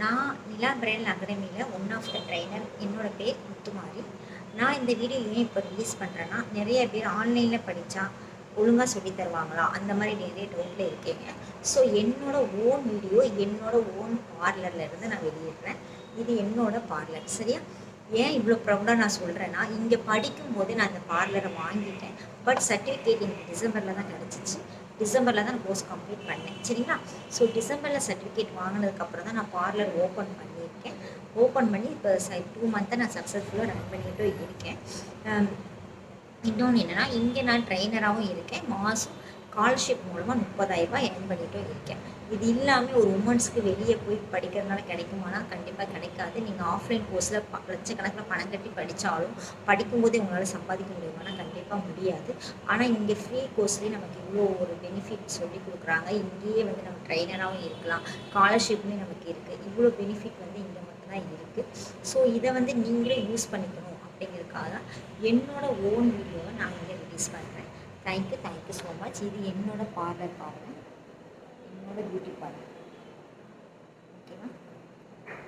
நான் நிலா பிரைடல் அகாடமியில் one of the trainer. என்னோட பேர் முத்துமாரி. நான் இந்த வீடியோ ஏன் இப்போ ரிலீஸ் பண்ணுறேன்னா, நிறைய பேர் ஆன்லைனில் படித்தா ஒழுங்காக சொல்லி தருவாங்களா அந்த மாதிரி நிறைய டவுட்டில் இருக்கீங்க. ஸோ என்னோட ஓன் வீடியோ என்னோட ஓன் பார்லர்லேருந்து நான் வெளியிடுறேன். இது என்னோட பார்லர், சரியா? ஏன் இவ்வளோ ப்ரௌடாக நான் சொல்கிறேன்னா, இங்கே படிக்கும்போதே நான் அந்த பார்லரை வாங்கிட்டேன். பட் சர்டிஃபிகேட் எனக்கு டிசம்பரில் தான் கிடச்சிச்சு. டிசம்பரில் தான் கோர்ஸ் கம்ப்ளீட் பண்ணேன், சரிங்களா? ஸோ டிசம்பரில் சர்டிஃபிகேட் வாங்கினதுக்கப்புறம் தான் நான் பார்லர் ஓப்பன் பண்ணியிருக்கேன். ஓப்பன் பண்ணி இப்போ 2 மந்த்தாக நான் சக்ஸஸ்ஃபுல்லாக ரன் பண்ணிட்டு இருக்கேன். இன்னொன்று என்னென்னா, இங்கே நான் ட்ரைனராகவும் இருக்கேன். மாதம் ஸ்காலர்ஷிப் மூலமாக 30,000 ரூபாய் ஏர்ன் பண்ணிட்டும் இருக்கேன். இது இல்லாமல் ஒரு உமன்ஸ்க்கு வெளியே போய் படிக்கிறதுனால கிடைக்குமானா கண்டிப்பாக கிடைக்காது. நீங்கள் ஆஃப்லைன் கோர்ஸில் லட்சக்கணக்கில் பணம் கட்டி படித்தாலும் படிக்கும்போதே உங்களால் சம்பாதிக்க முடியுமானா கண்டிப்பாக முடியாது. ஆனால் இங்கே ஃப்ரீ கோர்ஸ்லேயே நமக்கு இவ்வளோ ஒரு பெனிஃபிட் சொல்லி கொடுக்குறாங்க. இங்கேயே வந்து நம்ம ட்ரைனராகவும் இருக்கலாம், ஸ்காலர்ஷிப்புமே நமக்கு இருக்குது. இவ்வளோ பெனிஃபிட் வந்து இங்கே மட்டும்தான் இருக்குது. ஸோ இதை வந்து நீங்களே யூஸ் பண்ணிக்கணும் அப்படிங்கிறதுக்காக என்னோட ஓன் வீடியோவை நான் இங்கே ரிலீஸ் பண்ணுறேன். Thank you so much. இது என்னோட பார்லர் பாருங்கள், என்னோட பியூட்டி பார்லர்.